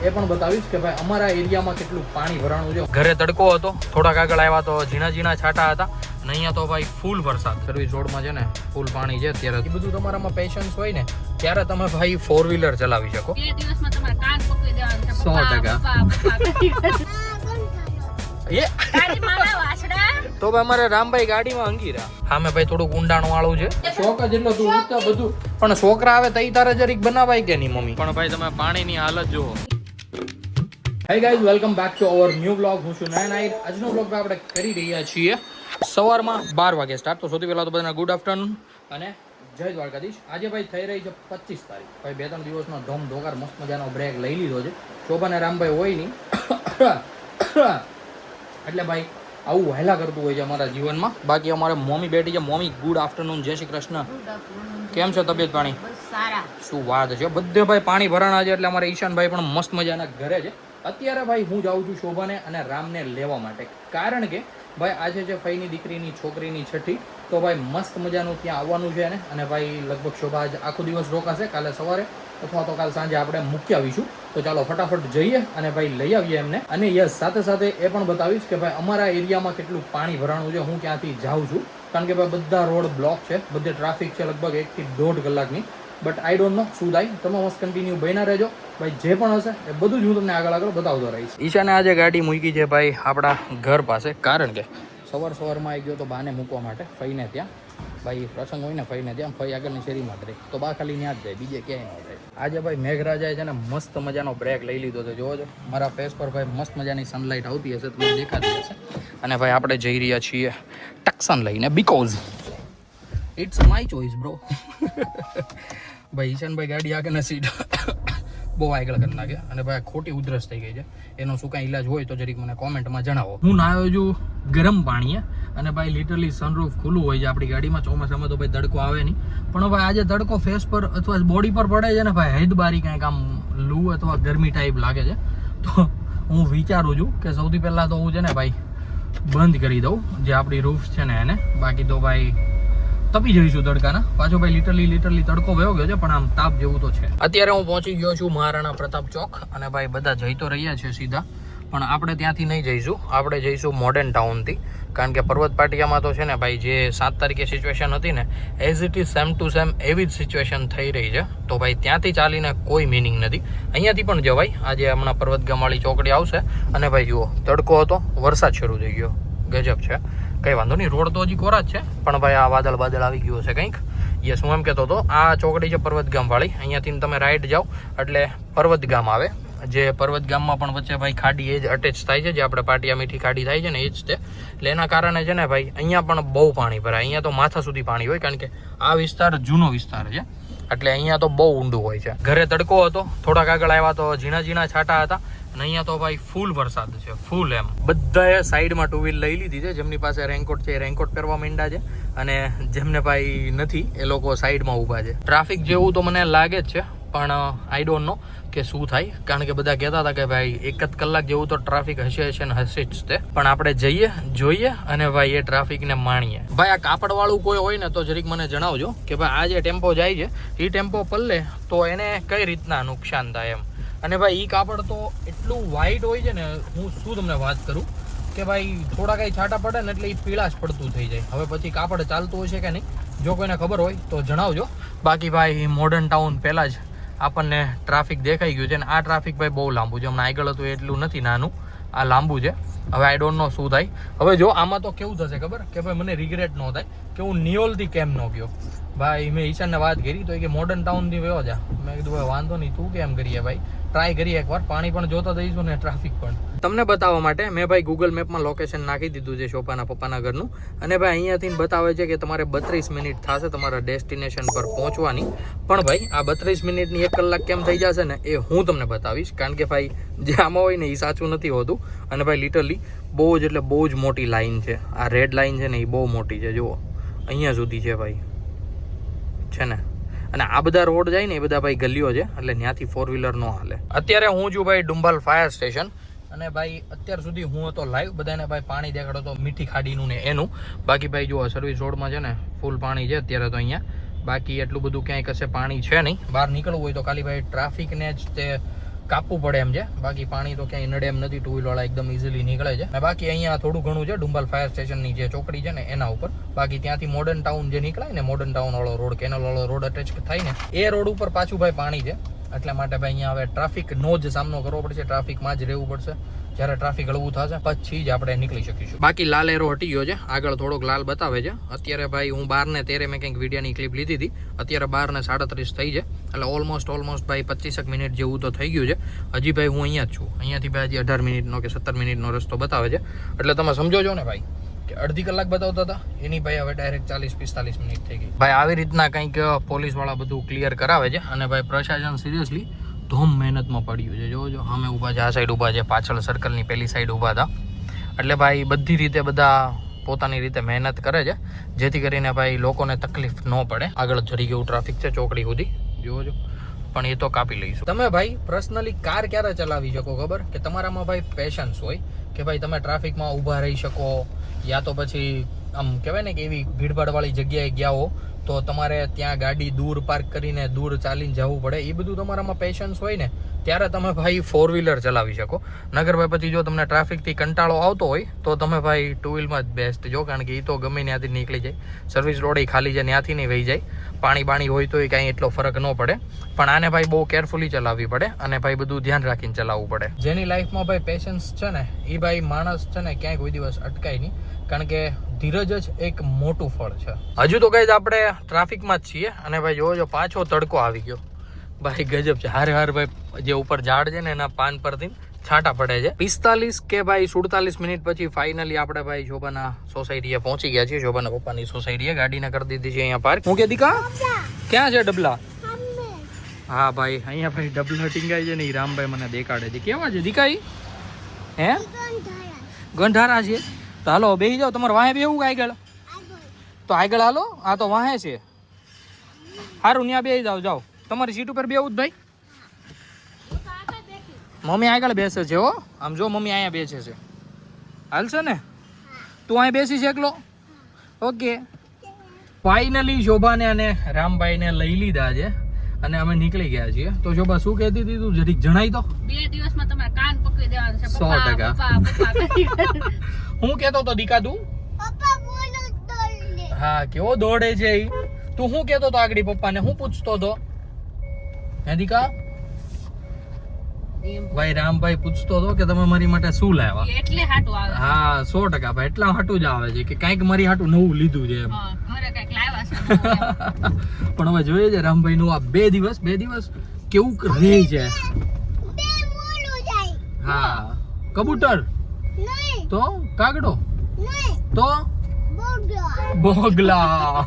એ પણ બતાવીશ કે ભાઈ અમારા એરિયામાં કેટલું પાણી ભરાણું છે. ઘરે તડકો હતો, થોડાક આગળ આવ્યા તો ઝીણા ઝીણા છાંટા હતા અને અહીંયા તો ભાઈ ફૂલ વરસાદ. સર્વિસ રોડમાં છે ને ફૂલ પાણી છે અત્યારે. એ બધું તમારામાં પેશન્સ હોય ને ત્યારે તમે ભાઈ 4-વ્હીલર ચલાવી શકો. 2 દિવસમાં તમારે કાન પકવી દેવાનું છે. 100%. તો ભાઈ અમારે રામભાઈ ગાડીમાં અંગી રહ્યા. હા મેં ભાઈ થોડુંક ઊંડાણ વાળું છે. શોખ જ એટલો તું ઉઠતા બધું પણ છોકરા આવે તઈ તારે જરીક બનાવાય કે નહીં મમ્મી? પણ ભાઈ તમે પાણીની હાલત જુઓ. Hi guys, welcome back to our new blog. હું છું નયન આહિર. આજનો બ્લોગ આપણે કરી રહ્યા છીએ સવારમાં 12 વાગે સ્ટાર્ટ. તો સૌથી પહેલા તો બધાને ગુડ આફ્ટરનૂન અને જય દ્વારકાધીશ. આજે ભાઈ થઈ રહી છે 25 તારીખ. ભાઈ 2-3 દિવસનો ધોમ ધોકાર મસ્ત મજાનો બ્રેક લઈ લીધો છે. શોભાને રામભાઈ હોય નહીં એટલે ભાઈ આવું વહેલા કરતું હોય છે અમારા જીવનમાં. બાકી અમારે મમ્મી બેઠી છે. મમ્મી ગુડ આફ્ટરનૂન, જય શ્રી કૃષ્ણ. કેમ છે તબિયત પાણી? શું વાત છે. બધે ભાઈ પાણી ભરાણા છે એટલે અમારે ઈશાનભાઈ પણ મસ્ત મજાના ઘરે છે. અત્યારે ભાઈ હું જાઉં છું શોભાને અને રામને લેવા માટે, કારણ કે ભાઈ આજે છે ફઈની દીકરીની છોકરીની છઠ્ઠી. તો ભાઈ મસ્ત મજાનું ત્યાં આવવાનું છે ને. અને ભાઈ લગભગ શોભા આજ આખો દિવસ રોકાશે. કાલે સવારે અથવા તો કાલ સાંજે આપણે મૂકી આવીશું. તો ચાલો ફટાફટ જઈએ અને ભાઈ લઈ આવીએ એમને. અને યસ, સાથે સાથે એ પણ બતાવીશ કે ભાઈ અમારા એરિયામાં કેટલું પાણી ભરાણું છે, હું ક્યાંથી જાઉં છું. કારણ કે ભાઈ બધા રોડ બ્લોક છે, બધે ટ્રાફિક છે લગભગ 1 થી 1.5 કલાકની. બટ આઈ ડોન્ટ નો શું થાય. તમે મસ્ત કન્ટિન્યુ બન્યા રહેજો. ભાઈ જે પણ હશે એ બધું જ હું તમને આગળ બતાવતો રહીશ. ઈશાને આજે ગાડી મૂકી છે ભાઈ આપણા ઘર પાસે, કારણ કે સવારમાં આવી ગયો તો બાને મૂકવા માટે ફઈને ત્યાં. ભાઈ પ્રસંગ હોય ને ફઈને ત્યાં, ફઈ આગળની શેરીમાં જ રહે તો બા ખાલી ત્યાં જ જાય, બીજે ક્યાંય ન જાય. આજે ભાઈ મેઘરાજાએ છે ને મસ્ત મજાનો બ્રેક લઈ લીધો છે. જોવો છો મારા ફેસ પર ભાઈ મસ્ત મજાની સનલાઇટ આવતી હશે, તમને દેખાતી હશે. અને ભાઈ આપણે જઈ રહ્યા છીએ ટક્સન લઈને, because it's my choice bro. ભાઈ ઈશાનભાઈ ગાડી આગળના સીટ બહુ આગળ કરી નાખે અને ભાઈ ખોટી ઉધરસ થઈ ગઈ છે. એનો શું કાંઈ ઈલાજ હોય તો જરીક મને કોમેન્ટમાં જણાવો. હું નાયો છું ગરમ પાણીએ અને ભાઈ લિટરલી સનરૂફ ખુલ્લું હોય છે આપણી ગાડીમાં. ચોમાસામાં તો ભાઈ તડકો આવે નહીં, પણ ભાઈ આજે તડકો ફેસ પર અથવા બોડી પર પડે છે ને ભાઈ, હેદબારી કાંઈક આમ લૂ અથવા ગરમી ટાઈપ લાગે છે. તો હું વિચારું છું કે સૌથી પહેલાં તો હું છે ને ભાઈ બંધ કરી દઉં જે આપણી રૂફ છે ને એને. બાકી તો ભાઈ તપી જઈશું તડકાના. પાછો ભાઈ લિટરલી તડકો વયો ગયો છે પણ આમ તાપ જેવું તો છે. અત્યારે હું પહોંચી ગયો છું મહારાણા પ્રતાપ ચોક અને ભાઈ બધા જઈ તો રહ્યા છે સીધા, પણ આપણે ત્યાંથી નહીં જઈશું. આપણે જઈશું મોડર્ન ટાઉનથી, કારણ કે પર્વત પાટિયામાં તો છે ને ભાઈ જે 7 તારીખે સિચ્યુએશન હતી ને, as it is same to same એવી જ સિચ્યુએશન થઈ રહી છે. તો ભાઈ ત્યાંથી ચાલીને કોઈ મિનિંગ નથી. અહીંયાથી પણ જવાય. આજે હમણાં પર્વતગામવાળી ચોકડી આવશે અને ભાઈ જુઓ તડકો હતો, વરસાદ શરૂ થઈ ગયો. ગજબ છે. કંઈ વાંધો નહીં, રોડ તો હજી કોરા જ છે, પણ ભાઈ આ વાદળ આવી ગયું છે કંઈક. યસ, હું એમ કહેતો હતો આ ચોકડી છે પર્વતગામવાળી. અહીંયાથી તમે રાઈટ જાઓ એટલે પર્વતગામ આવે. જે પર્વતગામમાં પણ વચ્ચે ભાઈ ખાડી એ જ અટેચ થાય છે, જે આપણે પાટિયા મીઠી ખાડી થાય છે ને એ જ તે. એટલે એના કારણે છે ને ભાઈ અહીંયા પણ બહુ પાણી ભરાય. અહીંયા તો માથા સુધી પાણી હોય, કારણ કે આ વિસ્તાર જૂનો વિસ્તાર છે એટલે અહીંયા તો બહુ ઊંડું હોય છે. ઘરે તડકો હતો, થોડાક આગળ આવ્યા તો ઝીણા ઝીણા છાંટા હતા અને અહીંયા તો ભાઈ ફૂલ વરસાદ છે, ફૂલ. એમ બધાએ સાઈડમાં 2 વ્હીલ લઈ લીધી છે. જેમની પાસે રેનકોટ છે એ રેનકોટ પહેરવા માંડ્યા છે અને જેમને ભાઈ નથી એ લોકો સાઈડમાં ઊભા છે. ટ્રાફિક જેવું તો મને લાગે જ છે, પણ આઈ ડોન્ટ નો કે શું થાય, કારણ કે બધા કહેતા હતા કે ભાઈ 1 જ કલાક જેવું તો ટ્રાફિક હશે ને હશે જ તે. પણ આપણે જઈએ, જોઈએ અને ભાઈ એ ટ્રાફિકને માણીએ. ભાઈ આ કાપડવાળું કોઈ હોય ને તો જરીક મને જણાવજો કે ભાઈ આ જે ટેમ્પો જાય છે એ ટેમ્પો પલ્લે તો એને કઈ રીતના નુકસાન થાય એમ. અને ભાઈ એ કાપડ તો એટલું વ્હાઈટ હોય છે ને, હું શું તમને વાત કરું કે ભાઈ થોડા કંઈ છાંટા પડે ને એટલે એ પીળાશ પડતું થઈ જાય. હવે પછી કાપડ ચાલતું હશે કે નહીં, જો કોઈને ખબર હોય તો જણાવજો. બાકી ભાઈ મોડર્ન ટાઉન પહેલાં જ આપણને ટ્રાફિક દેખાઈ ગયું છે ને આ ટ્રાફિક ભાઈ બહુ લાંબુ છે. હમણાં આગળ હતું એટલું નથી નાનું, આ લાંબુ છે. હવે આઈ ડોન્ટ નો શું થાય. હવે જો આમાં તો કેવું થશે ખબર કે ભાઈ મને રિગ્રેટ ન થાય કે હું નિયોલથી કેમ ન ગયો. ભાઈ મેં ઈશાનને વાત કરી તો એ કે મોડર્ન ટાઉનથી વયો જા. મેં કીધું ભાઈ વાંધો નહીં, તું કેમ કરીએ ભાઈ, ટ્રાય કરીએ એકવાર. પાણી પણ જોતા દઈશું ને ટ્રાફિક પણ. તમને બતાવવા માટે મેં ભાઈ ગૂગલ મેપમાં લોકેશન નાખી દીધું છે શોભાના પપ્પાના ઘરનું. અને ભાઈ અહીંયાથી બતાવે છે કે તમારે 32 મિનિટ થશે તમારા ડેસ્ટિનેશન પર પહોંચવાની. પણ ભાઈ આ 32 મિનિટની 1 કલાક કેમ થઈ જશે ને એ હું તમને બતાવીશ, કારણ કે ભાઈ જે આમાં હોય ને એ સાચું નથી હોતું. અને ભાઈ લિટરલી બહુ જ એટલે બહુ જ મોટી લાઈન છે. આ રેડ લાઈન છે ને એ બહુ મોટી છે. જુઓ અહીંયા સુધી છે ભાઈ, છે ને. અને આ બધા રોડ જાય ને એ બધા ભાઈ ગલીઓ છે, એટલે ત્યાંથી 4-વ્હીલર નો હાલે. અત્યારે હું છું ભાઈ ડુંબાલ ફાયર સ્ટેશન અને ભાઈ અત્યાર સુધી હું હતો લાઈવ. બધાને ભાઈ પાણી દેખાડો તો મીઠી ખાડીનું ને એનું. બાકી ભાઈ જુઓ સર્વિસ રોડમાં છે ને ફૂલ પાણી છે અત્યારે તો અહીંયા. બાકી એટલું બધું ક્યાંય કશે પાણી છે નહીં. બહાર નીકળવું હોય તો ખાલી ભાઈ ટ્રાફિકને જ તે કાપવું પડે એમ છે. બાકી પાણી તો ક્યાંય નડે એમ નથી, ટુ વ્હીલ વાળા એકદમ ઇઝીલી નીકળે છે. અને બાકી અહીંયા થોડું ઘણું છે ડુંબાલ ફાયર સ્ટેશનની જે ચોકડી છે ને એના ઉપર. બાકી ત્યાંથી મોડર્ન ટાઉન જે નીકળાય ને, મોડર્ન ટાઉન વાળો રોડ, કેનલ વાળો રોડ અટેચ થાય ને, એ રોડ ઉપર પાછું ભાઈ પાણી છે. એટલા માટે ભાઈ અહીંયા હવે ટ્રાફિકનો જ સામનો કરવો પડશે, ટ્રાફિકમાં જ રહેવું પડશે. જ્યારે ટ્રાફિક હળવું થશે પછી જ આપણે નીકળી શકીશું. બાકી લાલ એરો હટી ગયો છે, આગળ થોડોક લાલ બતાવે છે. અત્યારે ભાઈ હું 12:13 મેં કંઈક વિડીયોની ક્લિપ લીધી હતી, અત્યારે 12:37 થઈ છે. એટલે ઓલમોસ્ટ ભાઈ 25 મિનિટ જેવું તો થઈ ગયું છે. હજી ભાઈ હું અહીંયા જ છું, અહીંયાથી ભાઈ હજી 18 મિનિટનો કે 17 મિનિટનો રસ્તો બતાવે છે. એટલે તમે સમજો છો ને ભાઈ કે અડધી કલાક બતાવતા હતા એની ભાઈ હવે ડાયરેક્ટ 40-45 મિનિટ થઈ ગઈ. ભાઈ આવી રીતના કંઈક પોલીસ વાળા બધું ક્લિયર કરાવે છે. અને ભાઈ પ્રશાસન સિરિયસલી ધૂમ મહેનતમાં પડ્યું છે. જોજો સામે ઊભા છે, આ સાઈડ ઊભા છે, પાછળ સર્કલની પેલી સાઈડ ઊભા હતા. એટલે ભાઈ બધી રીતે બધા પોતાની રીતે મહેનત કરે છે, જેથી કરીને ભાઈ લોકોને તકલીફ ન પડે. આગળ જરી કેવું ટ્રાફિક છે ચોકડી સુધી, જોજો. પણ એ તો કાપી લઈશું. તમે ભાઈ પર્સનલી કાર ક્યારે ચલાવી શકો ખબર? કે તમારામાં ભાઈ પેશન્સ હોય કે ભાઈ તમે ટ્રાફિકમાં ઊભા રહી શકો, યા તો પછી આમ કહેવાય ને કે એવી ભીડભાડવાળી જગ્યાએ ગયા હો તો તમારે ત્યાં ગાડી દૂર પાર્ક કરીને દૂર ચાલીને જવું પડે. એ બધું તમારામાં પેશન્સ હોય ને ત્યારે તમે ભાઈ 4 વ્હીલર ચલાવી શકો. નગર ભાઈ પછી જો તમને ટ્રાફિકથી કંટાળો આવતો હોય તો તમે ભાઈ 2 વ્હીલમાં જ બેસ્ટ જો, કારણ કે એ તો ગમે ત્યાંથી નીકળી જાય. સર્વિસ રોડ ખાલી છે, ત્યાંથી નહીં વહી જાય. પાણી હોય તો એ કાંઈ એટલો ફરક ન પડે. પણ આને ભાઈ બહુ કેરફુલી ચલાવવી પડે અને ભાઈ બધું ધ્યાન રાખીને ચલાવવું પડે. જેની લાઈફમાં ભાઈ પેશન્સ છે ને એ ભાઈ માણસ છે ને ક્યાંય કોઈ દિવસ અટકાય નહીં, કારણ કે ધીરજ જ એક મોટું ફળ છે. હજુ તો ગાઈઝ આપણે ટ્રાફિકમાં જ છીએ અને ભાઈ જોજો પાછો તડકો આવી ગયો. ભાઈ ગજબ છે. હાર ભાઈ જે ઉપર ઝાડ છે ને એના પાન પરથી છાંટા પડે છે. 45 કે ભાઈ 47 મિનિટ પછી ફાઇનલી આપણે ભાઈ શોભાના સોસાયટીએ પહોંચી ગયા છીએ. શોભાના પપ્પાની સોસાયટીએ ગાડીને કરી દીધી છે અહીંયા પાર્ક. હું કે દીકા ક્યાં છે ડબલા? હા ભાઈ અહીંયા ભાઈ ડબલા ટીંગાય છે ને એ રામભાઈ મને દેખાડે છે. કેવા છે દીકા? હે ગંધારા છે? તો હાલો બેસી જાઓ. તમારે વાહે બેવું આગળ? તો આગળ હાલો. આ તો વાહે છે. સારું ત્યાં બેસી જાઓ. તમારી સીટ ઉપર બેવું જ ભાઈ. મમ્મી આગળ બેસે છે હો. આમ જો મમ્મી અહીંયા બેસે છે. હાલશે ને? તું અહીંયા બેસી છે એકલો? ઓકે. ફાઇનલી શોભાને અને રામભાઈને લઈ લીધા છે અને અમે નીકળી ગયા છીએ. તો શોભા શું કહેતી હતી તું? જરીક જણાય તો. 2 દિવસમાં તમારે કાન પકવી દેવાનું છે. 100%. હું કહેતો તો દીકા તું? હા કેવો દોડે છે ઈ. તું શું કહેતો તો આગળ પપ્પાને? હું પૂછતો તો? હે દીકા? ભાઈ રામભાઈ પૂછતો હતો કે તમે મારી માટે શું લાવ્યા? એટલે હાટું આવે. હા 100% ભાઈ એટલા હાટું જ આવે છે કે કાંઈક મારી હાટું નવું લીધું છે એમ. ઘરે કંઈક લાવ્યા છે. પણ હવે જોઈએ છે રામભાઈ નું આ 2 દિવસ કેવું રહે છે. હા કબૂતર તો કાગડો તો બોગલા.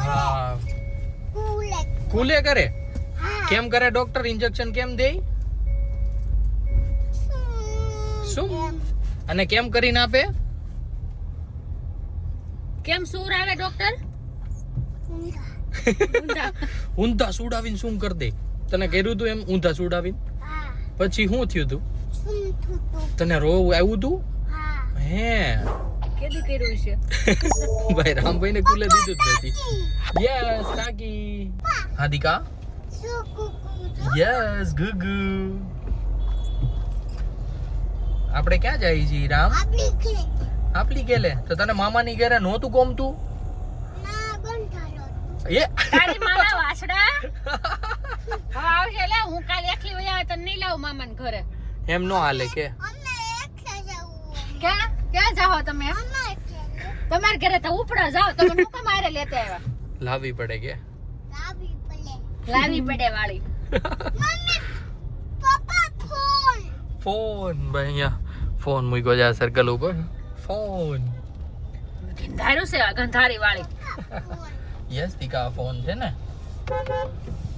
હા કુલે કરે. કેમ કરે ડોક્ટર? ઇન્જેક્શન કેમ દે? શું? અને કેમ કરીને આપે? કેમ સૂર આવે ડોક્ટર? ઊંધા સુડાવીને શું કર દે? તને કર્યું તું એમ ઊંધા સુડાવીને? પછી શું થયું તું? તને રોવ આવ્યું તું? હે કેદી કર્યું છે? ભાઈ રામભાઈ ને કુલે દીધું જ નથી. યસ કાકી. હા દીકા. યસ ગુગુ. આપણે ક્યાં જઈએ છીએ રામ? આપલી ગેલે. તો તને મામાની ઘરે નહોતું ગમતું? એ તારી માના વાસડા હવે આવશે. લે હું કાલ એકલી વઈ આવે તને નહીં લાવું મામાને ઘરે. એમ નો હાલે કે ક્યાં જાઓ તમે? તમારા ઘરે તો ઉપડા જાઓ. તમે મુકા મારે લેતા આવ્યા. લાવવી પડે કે લાવી પડે વાળી. ફોન ભાઈ અહીંયા ફોન મૂક્યો છે સર્કલ ઉપર. ફોન ગંધારું છે ગંધારી વાળી. યસ દીકા ફોન છે ને.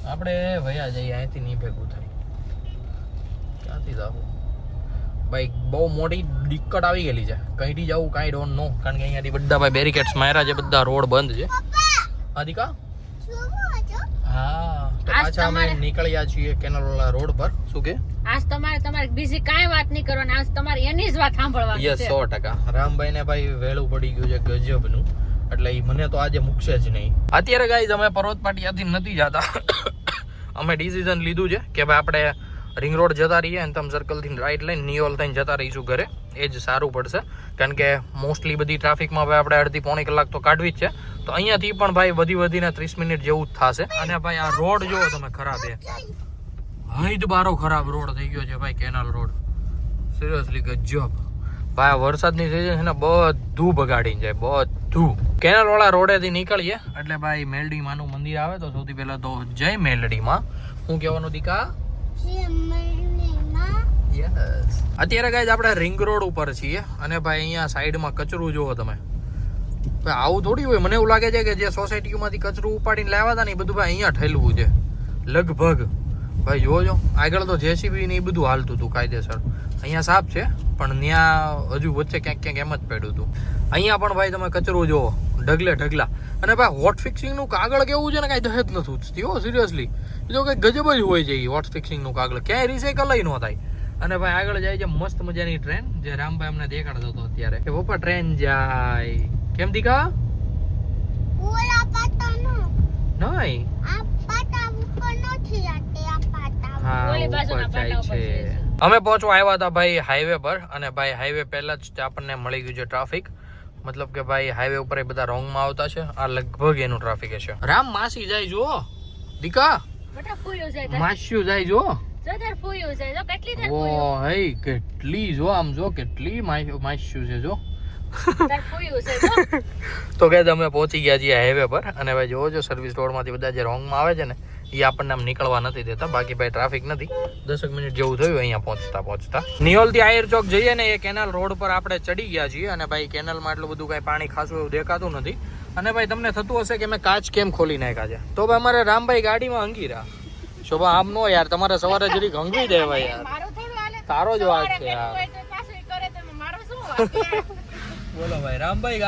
આપણે વયા જઈએ અહીંથી નહીં ભેગું થાય. ક્યાંથી જાવું ભાઈ? બહુ મોટી દિક્કત આવી ગયેલી છે. કઈથી જવું કાંઈ ડોન્ટ નો, કારણ કે અહીંયાથી બધા ભાઈ બેરિકેડ્સ માર્યા છે, બધા રોડ બંધ છે. હા દીકા. હા તો પાછા અમે નીકળ્યા છીએ કેનલ વાળા રોડ પર. શું કે આજ તમારે બીજી કાંઈ વાત નહીં કરવાની. આજ તમારે એની જ વાત સાંભળવાની છે. યસ 100%. રામભાઈ ને ભાઈ વેળું પડી ગયું છે ગજબનું, એટલે મને તો આજે મૂકશે જ નહીં. અત્યારે ગાઈઝ અમે પર્વત પાટિયાથી નથી જતા, અમે ડિસિઝન લીધું છે કે ભાઈ આપણે રિંગ રોડ જતા રહીએ અને તમે સર્કલથી રાઈટ લઈને નિયોલ થઈને જતા રહીશું ઘરે. એ જ સારું પડશે, કારણ કે મોસ્ટલી બધી ટ્રાફિકમાં ભાઈ આપણે અડધી પોણી કલાક તો કાઢવી જ છે. તો અહીંયાથી પણ ભાઈ વધીને 30 મિનિટ જેવું જ થશે. અને ભાઈ આ રોડ જોવો તમે ખરાબ છે, હૈદ બારો ખરાબ રોડ થઈ ગયો છે ભાઈ, કેનાલ રોડ. સિરિયસલી ગજબ ભાઈ, આ વરસાદની સિઝન છે ને બધું બગાડીને જાય, બધું. કેનાલ વાળા રોડેથી નીકળીએ એટલે ભાઈ મેલડી માનું મંદિર આવે. તો સૌથી પહેલા તો જય મેલડીમાં. હું કહેવાનું દીકા, અત્યારે ગાઈઝ આપણે રિંગ રોડ ઉપર છીએ અને ભાઈ અહીંયા સાઈડમાં કચરું જોવો તમે. આવું થોડી હોય, મને એવું લાગે છે કે જે સોસાયટીમાંથી કચરું ઉપાડીને લાવ્યા હતા ને એ બધું ભાઈ અહીંયા ઠેલવું છે લગભગ. ભાઈ જોજો આગળ તો જેસીબી ને એ બધું હાલતું હતું કાયદેસર. અહીંયા સાફ છે પણ ત્યાં હજુ વચ્ચે ક્યાંક એમ જ પડ્યું હતું. અહીંયા પણ ભાઈ તમે કચરું જોવો ઢગલે ઢગલા. અને ભાઈ હોટ ફિક્સિંગનું કાગળ કેવું છે ને કાંઈ દહેજ નથી ઉચતી હો, સિરિયસલી. એ તો કંઈક ગજબ જ હોય છે એ હોટ ફિક્સિંગનું કાગળ, ક્યાંય રિસાયકલ ન થાય. અને ભાઈ આગળ જાય છે મસ્ત મજાની ટ્રેન, જે રામભાઈ અમને દેખાડતો હતો અત્યારે કે પપ્પા ટ્રેન જાય. કેમ દીકા? નહીં, અમે પહોંચવા આવ્યા હતા ભાઈ હાઈવે પર. અને ભાઈ હાઈવે પહેલા જ આપણને મળી ગયું છે ટ્રાફિક. મતલબ કે ભાઈ હાઈવે ઉપર બધા રોંગમાં આવતા છે. આ લગભગ એનું ટ્રાફિક છે. રામ માસી જાય જો દીકા, માસ્યું જાય જો. કેટલી જો આમ જો કેટલી માસ્યું છે જો. તો કે અમે પહોંચી ગયા છીએ હાઈવે પર. અને ભાઈ જોવો છો સર્વિસ રોડમાંથી બધા જે રોંગમાં આવે છે ને એ આપણને આમ નીકળવા નથી દેતા. બાકી ભાઈ ટ્રાફિક નથી. 10 મિનિટ જેવું થયું અહીંયા પહોંચતા. નિયોલ થી આયર ચોક જઈએ ને એ કેનાલ રોડ પર આપણે ચડી ગયા છીએ. અને ભાઈ કેનાલમાં એટલું બધું કઈ પાણી ખાસું એવું દેખાતું નથી. અને ભાઈ તમને થતું હશે કે મેં કાચ કેમ ખોલી નાખ્યા છે, તો ભાઈ અમારે રામભાઈ ગાડીમાં હંગી રહ્યા. શોભા આમ નો યાર, તમારે સવારે જરીક હંગવી દેવાય યાર, તારો જ વાત છે યાર. બોલો ભાઈ, રામભાઈ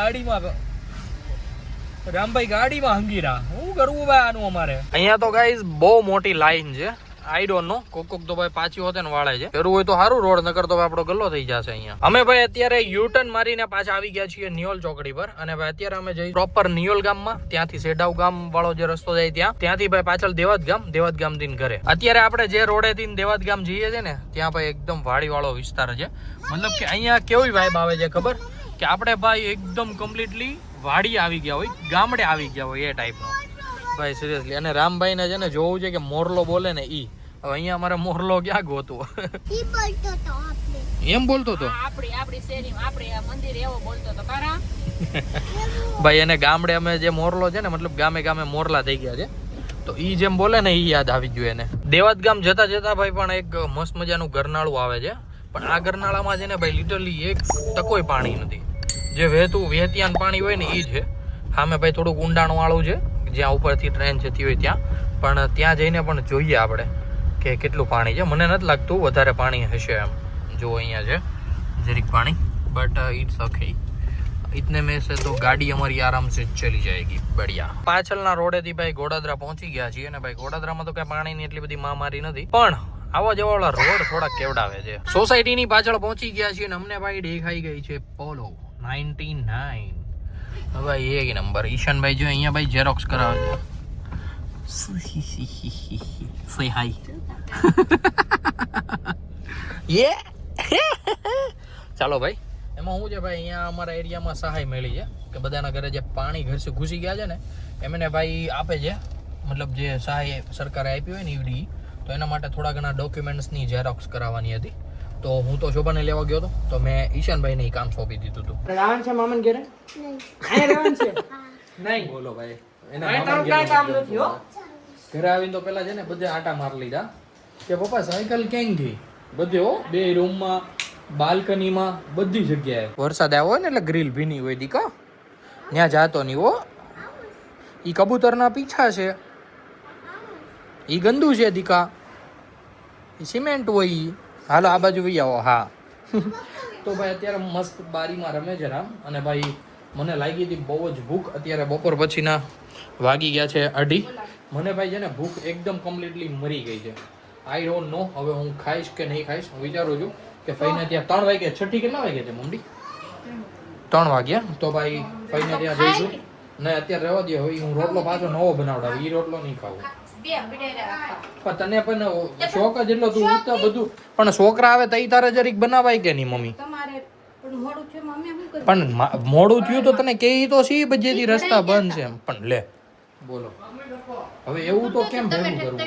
ગાડીમાં હંગી રહ્યા. શું કરવું ભાઈ આનું અમારે? અહીંયા તો ગાઈઝ બહુ મોટી લાઈન છે. આઈ ડોન્ટ નો, કોક તો ભાઈ પાછી હોતે ને વાળે છે. કરવું હોય તો સારું રોડ, નકર તો આપણો ગલ્લો થઈ જશે અહીંયા. અમે ભાઈ અત્યારે યુટર્ન મારીને પાછા આવી ગયા છીએ નિયોલ ચોકડી પર. અને ભાઈ અત્યારે અમે જઈ પ્રોપર નિયોલ ગામમાં. ત્યાંથી સેડાવ ગામ વાળો જે રસ્તો જાય ત્યાંથી ભાઈ પાછળ દેવત ગામ થી ઘરે. અત્યારે આપણે જે રોડે થી દેવત ગામ જઈએ છે ને ત્યાં ભાઈ એકદમ વાડી વાળો વિસ્તાર છે. મતલબ કે અહીંયા કેવી વાઇબ આવે છે ખબર, કે આપણે ભાઈ એકદમ કમ્પ્લીટલી વાડી આવી ગયા હોય, ગામડે આવી ગયા હોય એ ટાઈપનો ભાઈ, સિરિયસલી. અને રામભાઈ ને છે ને જોવું છે કે મોરલો બોલે ને ઈ. હવે અહીંયા અમારે મોરલો ક્યાં ગોતવો? એમ બોલતો તો ભાઈ એને ગામડે અમે જે મોરલો છે ને, મતલબ ગામે મોરલા થઈ ગયા છે. તો ઈ જેમ બોલે ને ઈ યાદ આવી ગયું એને. દેવત ગામ જતા ભાઈ પણ એક મસ્ત મજાનું ગરનાળું આવે છે. પણ આ ગરનાળામાં છે ને ભાઈ લિટરલી એક ટકોય પાણી નથી. જે વહેતિયાન પાણી હોય ને ઈ છે. સામે ભાઈ થોડુંક ઊંડાણ વાળું છે જ્યાં ઉપરથી ટ્રેન જતી હોય ત્યાં. પણ ત્યાં જઈને પણ જોઈએ આપણે કે કેટલું પાણી છે. મને નથી લાગતું વધારે પાણી હશે એમ. જો અહીંયા છે જરીક પાણી, બટ ઇટ્સ ઓકે. इतने में से तो गाड़ी हमारी आराम से चली जाएगी बढ़िया. પાછળના રોડેથી ભાઈ ગોડાદરા પહોંચી ગયા છીએ. અને ભાઈ ગોડાદરામાં તો કઈ પાણીની એટલી બધી મહામારી નથી, પણ આવા જવાવાળા રોડ થોડા કેવડાવે છે. સોસાયટીની પાછળ પહોંચી ગયા છીએ અને અમને ભાઈ દેખાઈ ગઈ છે પોલો 99. હવે એક નંબર. ઈશાનભાઈ જો અહીંયા ભાઈ ઝેરોક્સ કરાવે છે. સે હાય. યે ચાલો ભાઈ. એમાં શું છે ભાઈ, અહીંયા અમારા એરિયામાં સહાય મળી છે કે બધાના ઘરે જે પાણી ઘર ઘૂસી ગયા છે ને એમને ભાઈ આપે છે. મતલબ જે સહાય સરકારે આપી હોય ને ઈડી, તો એના માટે થોડા ઘણા ડોક્યુમેન્ટ્સની ઝેરોક્સ કરાવવાની હતી. તો હું તો શોભાને લેવા ગયો હતો, તો મેં ઈશાનભાઈને એ કામ સોંપી દીધું હતું. રાવણ છે મામન ઘરે? નહીં રાવણ છે નહીં. બોલો ભાઈ, એના મામન ઘરે કામ નથી હો. ઘરે આવીને તો પેલા છે ને બધે આટા માર લીધા કે પપ્પા સાયકલ ક્યાં ગઈ. બધે હો, બે રૂમમાં, બાલ્કનીમાં, બધી જગ્યાએ. વરસાદ આવ્યો હોય ને એટલે ગ્રીલ ભીની હોય દીકા, ત્યાં જાતો નહીં હો. ઈ કબૂતરના પીછા છે, ઈ ગંદુ છે દીકા, ઈ સિમેન્ટ હોય ઈ. હાલો આ બાજુ વહી આવો. હા તો ભાઈ અત્યારે મસ્ત બારીમાં રમે છે રામ. અને ભાઈ મને લાગી હતી બહુ જ ભૂખ. અત્યારે બપોર પછીના વાગી ગયા છે 2:30. મને ભાઈ છે ને ભૂખ એકદમ કમ્પ્લીટલી મરી ગઈ છે. આઈ ડોન્ટ નો હવે હું ખાઈશ કે નહીં ખાઈશ. હું વિચારું છું કે ફઈને ત્યાં 3 વાગ્યા. છઠ્ઠી કેટલા વાગ્યા છે મમ્મી? 3 વાગ્યા. તો ભાઈ ફઈને ત્યાં જઈશું. ને અત્યારે રહેવા દે. હવે હું રોટલો પાછો નવો બનાવડાવી, એ રોટલો નહીં ખાવું. પણ તને પણ શોખ જ એટલો તું ઉઠતા બધું પણ છોકરા આવે તઈ તારે જરીક બનાવાય કે નહીં મમ્મી પણ મોડું થયું તો તને કેઈ તો સી બજેથી રસ્તા બંધ છે એમ પણ લે બોલો હવે એવું તો કેમ ભેગું કરવું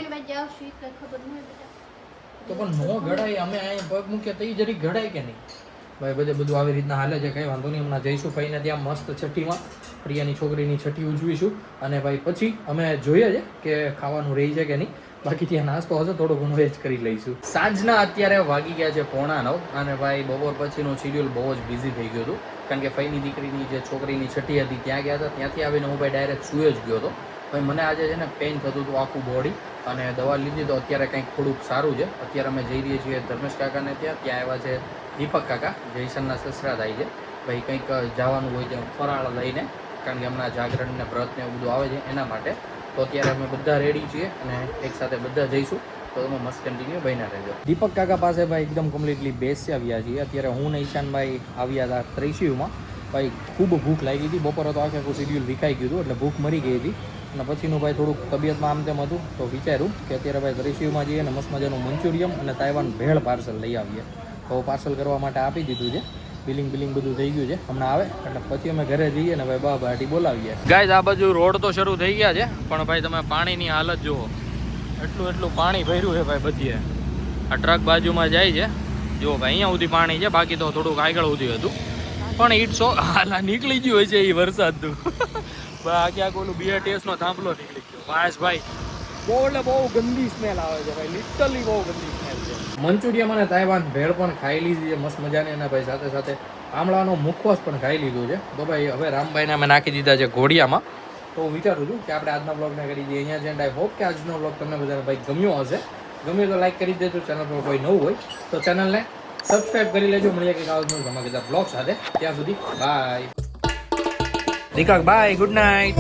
તો પણ નો ઘડાય અમે અહીંયા પગ મૂકીએ તો જરીક ઘડાય કે નહીં ભાઈ બધું આવી રીતના હાલે છે કંઈ વાંધો નહીં હમણાં જઈશું ફઈને ત્યાં મસ્ત છઠ્ઠીમાં પ્રિયાની છોકરીની છઠ્ઠી ઉજવીશું અને ભાઈ પછી અમે જોઈએ છે કે ખાવાનું રહી છે કે નહીં બાકી ત્યાં નાસ્તો હશે થોડો ઘણો એ જ કરી લઈશું સાંજના અત્યારે વાગી ગયા છે 8:45 અને ભાઈ બપોર પછીનું શિડ્યુલ બહુ જ બિઝી થઈ ગયું હતું કારણ કે ફઈની દીકરીની જે છોકરીની છઠ્ઠી હતી ત્યાં ગયા હતા ત્યાંથી આવીને હું ભાઈ ડાયરેક્ટ સૂઈ જ ગયો હતો ભાઈ મને આજે છે ને પેઇન થતું હતું આખું બોડી અને દવા લીધી તો અત્યારે કંઈક થોડુંક સારું છે અત્યારે અમે જઈ રહીએ છીએ ધર્મેશ કાકાને ત્યાં આવ્યા છે દીપક કાકા જે ઈશાનના સસરા થાય છે ભાઈ કંઈક જવાનું હોય છે ફરાળ લઈને કારણ કે હમણાં જાગરણ ને વ્રત ને એવું બધું આવે છે એના માટે તો અત્યારે અમે બધા રેડી છીએ અને એકસાથે બધા જઈશું તો તમે મસ્ત કન્ટિન્યુ બન્યા રહેજો દીપક કાકા પાસે ભાઈ એકદમ કમ્પ્લીટલી બેસી આવ્યા છીએ અત્યારે હું ને ઈશાનભાઈ આવ્યા હતા ત્રિશિવમાં ભાઈ ખૂબ ભૂખ લાગી હતી બપોરે તો આખું શિડ્યુલ વિખાઈ ગયું હતું એટલે ભૂખ મરી ગઈ હતી અને પછીનું ભાઈ થોડુંક તબિયતમાં આમ તેમ હતું તો વિચાર્યું કે અત્યારે ભાઈ ત્રિશિવમાં જઈએ અને મસ્ત મજાનું મંચુરિયમ અને તાઇવાન ભેળ પાર્સલ લઈ આવીએ તો પાર્સલ કરવા માટે આપી દીધું છે બિલિંગ બધું થઈ ગયું છે હમણાં આવે એટલે પછી અમે ઘરે જઈએ ને ભાઈ બા બાટી બોલાવીએ ગાઈઝ આ બાજુ રોડ તો શરૂ થઈ ગયા છે પણ ભાઈ તમે પાણીની હાલત જુઓ એટલું પાણી ભર્યું છે ભાઈ બધીએ આ ટ્રક બાજુમાં જાય છે જુઓ ભાઈ અહીંયા સુધી પાણી છે બાકી તો થોડુંક આગળ સુધી હતું પણ ઈટસો હાલા નીકળી ગયું હોય છે એ વરસાદનું આ ક્યાંક ઓલું BRTS નો થાંભલો નીકળી ગયો ભાઈ બહુ ગંદી સ્મેલ આવે છે ભાઈ લિટરલી બહુ ગંદી સ્મેલ છે મંચુરિયમ અને તાઇવાન ભેળ પણ ખાઈ લીધી છે મસ્ત મજાની અને ભાઈ સાથે સાથે આમળાનો મુખવાસ પણ ખાઈ લીધું છે તો ભાઈ હવે રામભાઈને અમે નાખી દીધા છે ઘોડિયામાં તો હું વિચારું છું કે આપણે આજના બ્લોગને કરી દઈએ અહીંયા છે આઈ હોપ કે આજનો બ્લોગ તમને બધાને ભાઈ ગમ્યો હશે ગમ્યો તો લાઈક કરી દેજો ચેનલ પર કોઈ નવું હોય તો ચેનલને સબસ્ક્રાઇબ કરી લેજો મળીએ કે આવજો ધમાકેદાર બ્લોગ સાથે ત્યાં સુધી બાય દીકાક બાય ગુડ નાઇટ